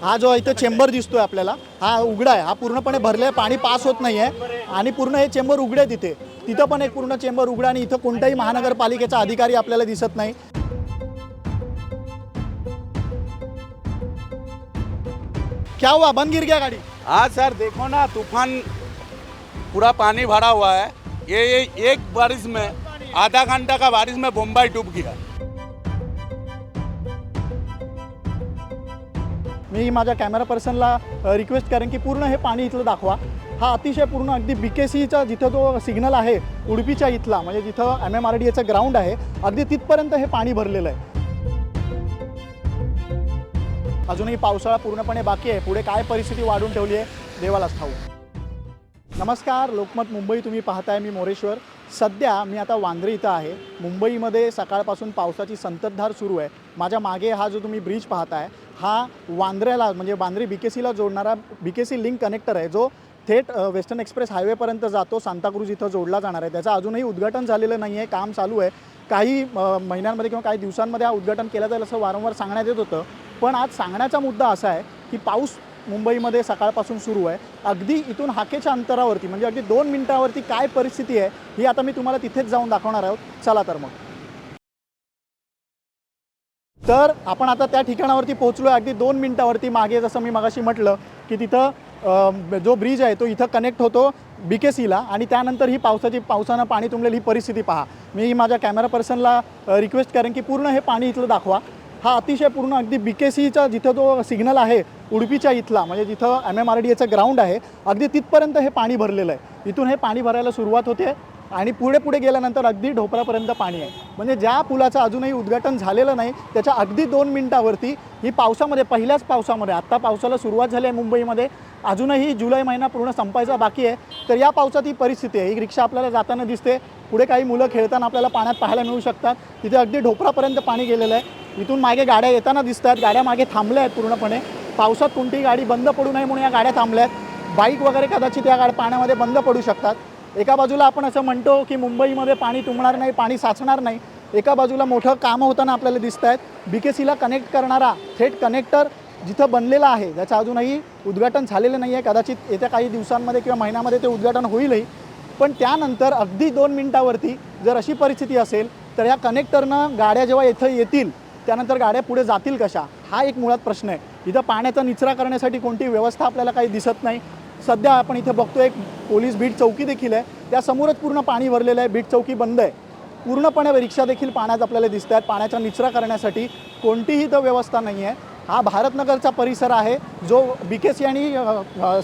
हा जो इथे चेंबर दिसतोय आपल्याला हा उघडा आहे, हा पूर्णपणे भरले, पाणी पास होत नाही आहे आणि पूर्ण हे चेंबर उघडे तिथं पण एक पूर्ण चेंबर उघडा आणि इथं कोणताही महानगरपालिकेचा अधिकारी आपल्याला दिसत नाही। क्या हुआ, बंद गिर गया गाड़ी? हाँ सर, देखो ना तूफान पूरा पानी भरा हुआ है। ये एक बारिश में आधा घंटा का बारिश में मुंबई डूब गया। मी माझ्या कॅमेरा पर्सनला रिक्वेस्ट करेन की पूर्ण हे पाणी इथलं दाखवा। हा अतिशय पूर्ण अगदी बीकेसीचा जिथं जो सिग्नल आहे उडुपीच्या इथला, म्हणजे जिथं MMRDAचं ग्राउंड आहे, अगदी तिथपर्यंत हे पाणी भरलेलं आहे। अजूनही पावसाळा पूर्णपणे बाकी आहे, पुढे काय परिस्थिती वाढून ठेवली आहे देवालाच ठाऊक। नमस्कार, लोकमत मुंबई तुम्ही पाहताय, मी मोरेश्वर। सध्या मी आता वांद्रे इथं आहे। मुंबईमध्ये सकाळपासून पावसाची संततधार सुरू आहे। माझ्या मागे हा जो तुम्ही ब्रिज पाहताय हा वांद्र्याला म्हणजे वांद्रे BKCला जोडणारा BKC लिंक कनेक्टर आहे, जो थेट वेस्टर्न एक्सप्रेस हायवेपर्यंत जातो, सांताक्रूज इथं जोडला जाणार आहे। त्याचं अजूनही उद्घाटन झालेलं नाही आहे, काम चालू आहे। काही महिन्यांमध्ये किंवा काही दिवसांमध्ये हा उद्घाटन केलं जाईल असं वारंवार सांगण्यात येत होतं, पण आज सांगण्याचा मुद्दा असा आहे की पाऊस मुंबईमध्ये सकाळपासून सुरू आहे। अगदी इथून हाकेच्या अंतरावरती म्हणजे अगदी 2 मिनिटावरती काय परिस्थिती आहे ही आता मी तुम्हाला तिथेच जाऊन दाखवणार आहोत। चला तर मग। तर आपण आता त्या ठिकाणावरती पोहोचलो आहे, अगदी 2 मिनिटावरती। मागे जसं मी मगाशी म्हटलं की तिथं जो ब्रिज आहे तो इथं कनेक्ट होतो BKCला आणि त्यानंतर ही पावसानं पाणी तुंबलेली ही परिस्थिती पहा। मी माझ्या कॅमेरा पर्सनला रिक्वेस्ट करेन की पूर्ण हे पाणी इथलं दाखवा। हा अतिशय पूर्ण अगदी BKCचा जिथं जो सिग्नल आहे उडुपीच्या इथला, म्हणजे जिथं MMRDAचं ग्राउंड आहे, अगदी तिथपर्यंत हे पाणी भरलेलं आहे। इथून हे पाणी भरायला सुरुवात होते आणि पुढे गेल्यानंतर अगदी ढोपरापर्यंत पाणी आहे। म्हणजे ज्या पुलाचं अजूनही उद्घाटन झालेलं नाही त्याच्या अगदी 2 मिनिटावरती ही पावसामध्ये, पहिल्याच पावसामध्ये, आत्ता पावसाला सुरुवात झाली आहे मुंबईमध्ये, अजूनही जुलै महिना पूर्ण संपायचा बाकी आहे, तर या पावसात ही परिस्थिती आहे। एक रिक्षा आपल्याला जाताना दिसते, पुढे काही मुलं खेळताना आपल्याला पाण्यात पाहायला मिळू शकतात। तिथे अगदी ढोपरापर्यंत पाणी गेलेलं आहे। इथून मागे गाड्या येताना दिसत आहेत, गाड्या मागे थांबल्या आहेत पूर्णपणे। पावसात कोणतीही गाडी बंद पडू नये म्हणून या गाड्या थांबल्या आहेत। बाईक वगैरे कदाचित या पाण्यामध्ये बंद पडू शकतात। एका बाजूला आपण असं म्हणतो की मुंबईमध्ये पाणी तुंबणार नाही, पाणी साचणार नाही, एका बाजूला मोठं कामं होताना आपल्याला दिसत आहेत। BKCला कनेक्ट करणारा थेट कनेक्टर जिथं बनलेला आहे त्याचं अजूनही उद्घाटन झालेलं नाही आहे। कदाचित येत्या काही दिवसांमध्ये किंवा महिन्यामध्ये ते उद्घाटन होईलही, पण त्यानंतर अगदी 2 मिनिटावरती जर अशी परिस्थिती असेल तर या कनेक्टरनं गाड्या जेव्हा इथं येतील त्यानंतर गाड्या पुढे जातील कशा, हा एक मुळात प्रश्न आहे। इथं पाण्याचा निचरा करण्यासाठी कोणती व्यवस्था आपल्याला काही दिसत नाही। सध्या आपण इथे बघतो एक पोलीस बीट चौकी देखील आहे, त्यासमोरच पूर्ण पाणी भरलेलं आहे, बीट चौकी बंद आहे। पूर्णपणे रिक्षा देखील पाण्यात आपल्याला दिसत आहेत। पाण्याचा निचरा करण्यासाठी कोणतीही इथं व्यवस्था नाही आहे। हा भारतनगरचा परिसर आहे, जो BKC आणि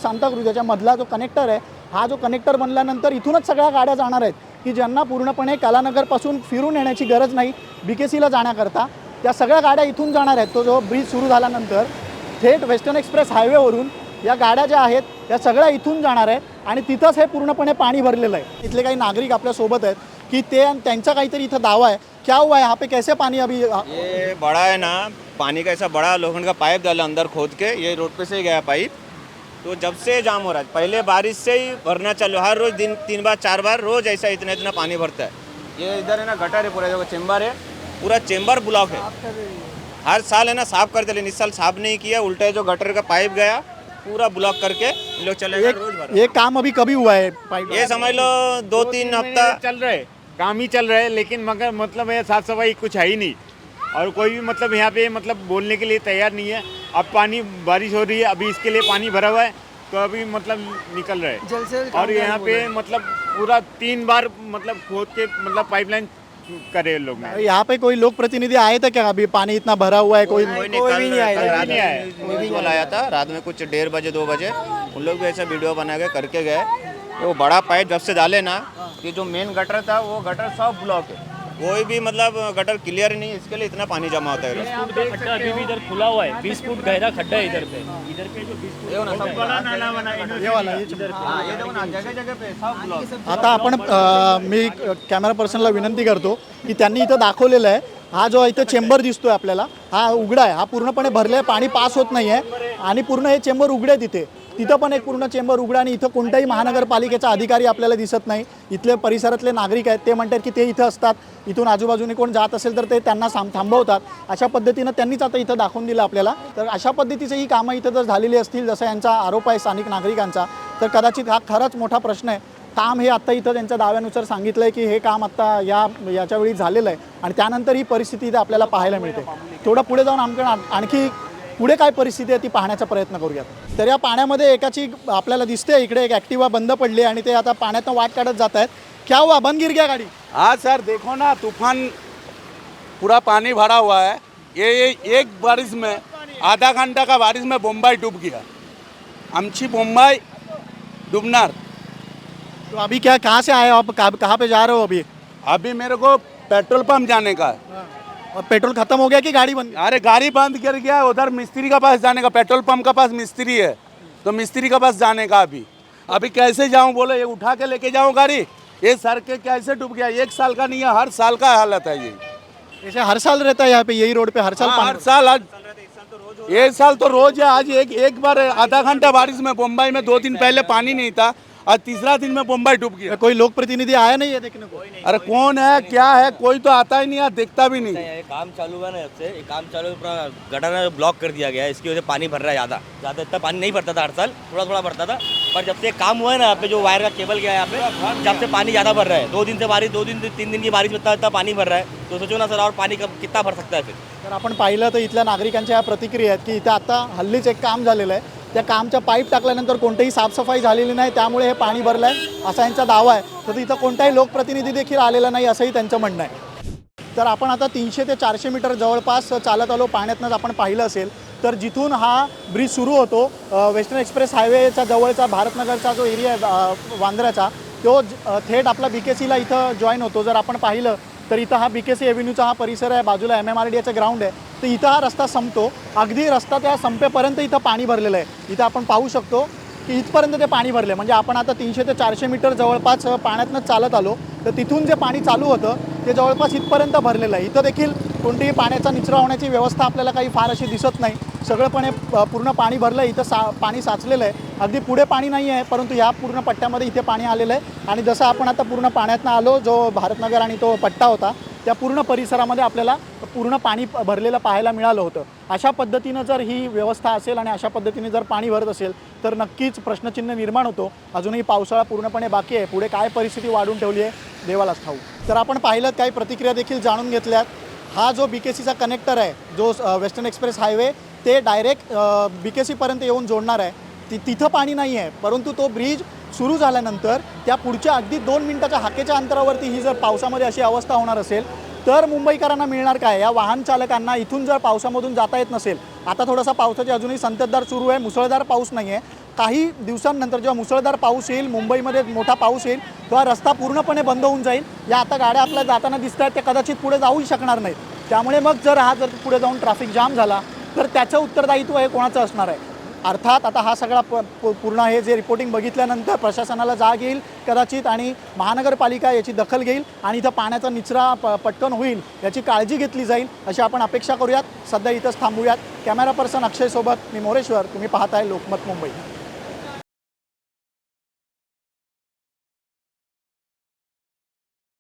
सांताक्रूज मधला जो कनेक्टर आहे, हा जो कनेक्टर बनल्यानंतर इथूनच सगळ्या गाड्या जाणार आहेत की ज्यांना पूर्णपणे कलानगरपासून फिरून येण्याची गरज नाही BKCला जाण्याकरता, त्या सगळ्या गाड्या इथून जाणार आहेत। तो जो ब्रिज सुरू झाल्यानंतर थेट वेस्टर्न एक्सप्रेस हायवेवरून या गाड्या ज्या आहेत त्या सगळ्या इथून जाणार आहेत आणि तिथंच हे पूर्णपणे पाणी भरलेलं आहे। इथले काही नागरिक आपल्या सोबत आहेत की त्यांचा काहीतरी इथं दावा है, क्या हुआ है यहाँ पे, कैसे पानी अभी? ये बड़ा है ना, पानी का ऐसा बड़ा लोखंड का पाइप डाला अंदर खोद के, ये रोड पे से ही गया पाइप, तो जब से जाम हो रहा है। पहले बारिश से ही भरना चालू, हर रोज 3 बार 4 बार रोज ऐसा इतना पानी भरता है। ये इधर है ना गटर है, पूरा जो चेम्बर है, पूरा चेम्बर ब्लॉक है। हर साल है ना साफ करते, लेकिन इस साल साफ नहीं किया, उल्टा जो गटर का पाइप गया पूरा ब्लॉक करके लोग चले गए रोज भर। ये काम अभी कभी हुआ है पाइप? ये समझ लो 2-3 हफ्ता चल रहे, काम ही चल रहा है, लेकिन मगर मतलब ये साफ सफाई कुछ है ही नहीं और कोई भी मतलब यहाँ पे मतलब बोलने के लिए तैयार नहीं है। अब पानी बारिश हो रही है, अभी इसके लिए पानी भरा हुआ है, तो अभी मतलब निकल रहा है। और यहाँ पे मतलब पूरा 3 बार मतलब खोद के मतलब पाइपलाइन करे लोग। यहाँ पे कोई लोक प्रतिनिधि आए थे क्या? अभी पानी इतना भरा हुआ है, कोई भी नहीं आया। रात में आया था, रात में कुछ 1:30 बजे 2 बजे उन लोग भी ऐसा वीडियो बना के करके गए। वो बड़ा पाइप जब से डाले ना, कि जो मेन गटर था वो गटर सब ब्लॉक है, कोई भी मतलब गटर क्लियर नहीं है, इसके लिए इतना पानी जमा होता है। खड्डा अभी भी इधर खुला हुआ है, 20 फुट गहरा खड्डा है इधर पे जो 20 फुट ये ना सब बड़ा नाला बना है, ये वाला ये देखो ना जगह पे सब ब्लॉक। आता आपण मी कॅमेरा पर्सनला विनंती करतो की त्यांनी इथं दाखवलेलं आहे, हा जो इथं चेंबर दिसतोय आपल्याला हा उघडा आहे, हा पूर्णपणे भरले, पाणी पास होत नाही आहे आणि पूर्ण हे चेंबर उघडे तिथे तिथं पण एक पूर्ण चेंबर उघडा आणि इथं कोणताही महानगरपालिकेचा अधिकारी आपल्याला दिसत नाही. इथले परिसरातले नागरिक आहेत ते म्हणतात की ते इथं असतात, इथून आजूबाजूने कोण जात असेल तर ते त्यांना थांबवतात. अशा पद्धतीनं त्यांनीच आता इथं दाखवून दिलं आपल्याला. तर अशा पद्धतीची ही कामं इथं जर झालेली असतील जसं यांचा आरोप आहे स्थानिक नागरिकांचा, तर कदाचित हा खरंच मोठा प्रश्न आहे. काम हे आत्ता इथं त्यांच्या दाव्यानुसार सांगितलं आहे की हे काम आत्ता याच्या वेळी झालेलं आहे आणि त्यानंतर ही परिस्थिती इथं आपल्याला पाहायला मिळते. थोडं पुढे जाऊन आणखी पुढे काय परिस्थिती आहे ती पाहण्याचा प्रयत्न करूयात. तर या पाण्यामध्ये एकाची आपल्याला दिसते इकडे एक ॲक्टिवा बंद पडली आणि ते आता पाण्यातनं वाट काढत जात आहेत. क्या हुआ, बंद गिर गया गाड़ी? हाँ सर, देखो ना तूफान पूरा पानी भरा हुआ है। ये एक बारिश में आधा घंटा का बारिश में मुंबई डूब गया। आमची मुंबई डूबनार। तो अभी क्या, कहाँ से आए हो आप, कहाँ पे जा रहे हो अभी? अभी मेरे को पेट्रोल पंप जाने का है। और पेट्रोल खत्म हो गया कि गाड़ी बंद? अरे गाड़ी बंद कर गया, उधर मिस्त्री का पास जाने का, पेट्रोल पंप का पास मिस्त्री है तो मिस्त्री का पास जाने का। अभी कैसे जाऊं, बोलो ये उठा के लेके जाऊं गाड़ी, ये सर के कैसे डूब गया। 1 साल का नहीं है, हर साल का हालत है ये। ऐसे हर साल रहता है यहाँ पे, यही रोड पे हर साल हाँ, पानी? हर साल। आज ये साल तो रोज है। आज एक बार आधा घंटा बारिश में मुंबई में 2 दिन पहले पानी नहीं था, आज तीसरा दिन में मुंबई डूब गया। कोई लोक प्रतिनिधि आया नहीं है देखने को? अरे कौन है क्या है, कोई तो आता ही नहीं है, देखता भी नहीं। ये काम चालू हुआ ना, जब से ये काम चालू है, पूरा गटर ब्लॉक कर दिया गया है। इसकी वजह से पानी भर रहा है ज़्यादा इतना पानी नहीं भरता था हर साल, थोड़ा थोड़ा भरता था। पर जब से काम हुआ है ना, यहाँ पे जो वायर का केबल गया है यहाँ पे, जब से पानी ज़्यादा भर रहा है। 2 दिन से बारिश, 2 दिन से 3 दिन की बारिश में इतना पानी भर रहा है, तो सोचो ना सर, और पानी कितना भर सकता है फिर। तर आपण पाहिलं तर इथल्या नागरिकांच्या ह्या प्रतिक्रिया आहेत की इथं आता हल्लीच एक काम झालेलं आहे. त्या कामच्या पाईप टाकल्यानंतर कोणतीही साफसफाई झालेली नाही, त्यामुळे हे पाणी भरलं आहे असा यांचा दावा आहे. तर इथं कोणताही लोकप्रतिनिधी देखील आलेला नाही असंही त्यांचं म्हणणं आहे. तर आपण आता 300 ते 400 मीटर जवळपास चालत आलो. पाण्यातनंच आपण पाहिलं असेल तर जिथून हा ब्रिज सुरू होतो, वेस्टर्न एक्सप्रेस हायवेचा जवळचा भारतनगरचा जो एरिया आहे वांद्र्याचा, तो थेट आपला BKCला इथं जॉईन होतो. जर आपण पाहिलं तर इथं हा BKC एव्हेन्यूचा हा परिसर आहे, बाजूला MMRDAचं ग्राउंड आहे. तर इथं हा रस्ता संपतो. अगदी रस्ता त्या संपेपर्यंत इथं पाणी भरलेलं आहे. इथं आपण पाहू शकतो की इथपर्यंत ते पाणी भरले. म्हणजे आपण आता 300 ते 400 मीटर जवळपास पाण्यातनं चालत आलो, तर तिथून जे पाणी चालू होतं ते जवळपास इथपर्यंत भरलेलं आहे. इथं देखील कोणतीही पाण्याचा निचरा होण्याची व्यवस्था आपल्याला काही फार अशी दिसत नाही. सगळंपणे पूर्ण पाणी भरलं आहे. इथं पाणी साचलेलं आहे. अगदी पुढे पाणी नाही आहे, परंतु ह्या पूर्ण पट्ट्यामध्ये इथे पाणी आलेलं आहे. आणि जसं आपण आता पूर्ण पाण्यातनं आलो, जो भारतनगर आणि तो पट्टा होता त्या पूर्ण परिसरामध्ये आपल्याला पूर्ण पाणी भरलेलं पाहायला मिळालं होतं. अशा पद्धतीनं जर ही व्यवस्था असेल आणि अशा पद्धतीने जर पाणी भरत असेल तर नक्कीच प्रश्नचिन्ह निर्माण होतो. अजूनही पावसाळा पूर्णपणे बाकी आहे. पुढे काय परिस्थिती वाढून ठेवली आहे देवालाच ठाऊक. तर आपण पाहिलं, काही प्रतिक्रिया देखील जाणून घेतल्यात. हा जो BKCचा कनेक्टर आहे, जो वेस्टर्न एक्सप्रेस हायवे ते डायरेक्ट BKCपर्यंत येऊन जोडणार आहे, तिथं पाणी नाही आहे. परंतु तो ब्रिज सुरू झाल्यानंतर त्या पुढच्या अगदी 2 मिनिटाच्या हाकेच्या अंतरावरती ही जर पावसामध्ये अशी अवस्था होणार असेल तर मुंबईकरांना मिळणार काय? या वाहन चालकांना इथून जर पावसामधून जाता येत नसेल, आता थोडासा पावसाची अजूनही संततधार सुरू आहे, मुसळधार पाऊस नाही आहे. काही दिवसांनंतर जेव्हा मुसळधार पाऊस येईल, मुंबईमध्ये मोठा पाऊस येईल, तेव्हा रस्ता पूर्णपणे बंद होऊन जाईल. या आता गाड्या आपल्या जाताना दिसत आहेत, त्या कदाचित पुढे जाऊही शकणार नाहीत. त्यामुळे मग जर पुढे जाऊन ट्रॅफिक जाम झाला तर त्याचं उत्तरदायित्व हे कोणाचं असणार आहे? अर्थात आता हा सगळा पूर्ण हे जे रिपोर्टिंग बघितल्यानंतर प्रशासनाला जाग येईल कदाचित आणि महानगरपालिका याची दखल घेईल आणि इथं पाण्याचा निचरा पटकन होईल याची काळजी घेतली जाईल अशी आपण अपेक्षा करूयात. सध्या इथंच थांबूयात. कॅमेरा पर्सन अक्षयसोबत मी मोरेश्वर. तुम्ही पाहताय लोकमत मुंबई.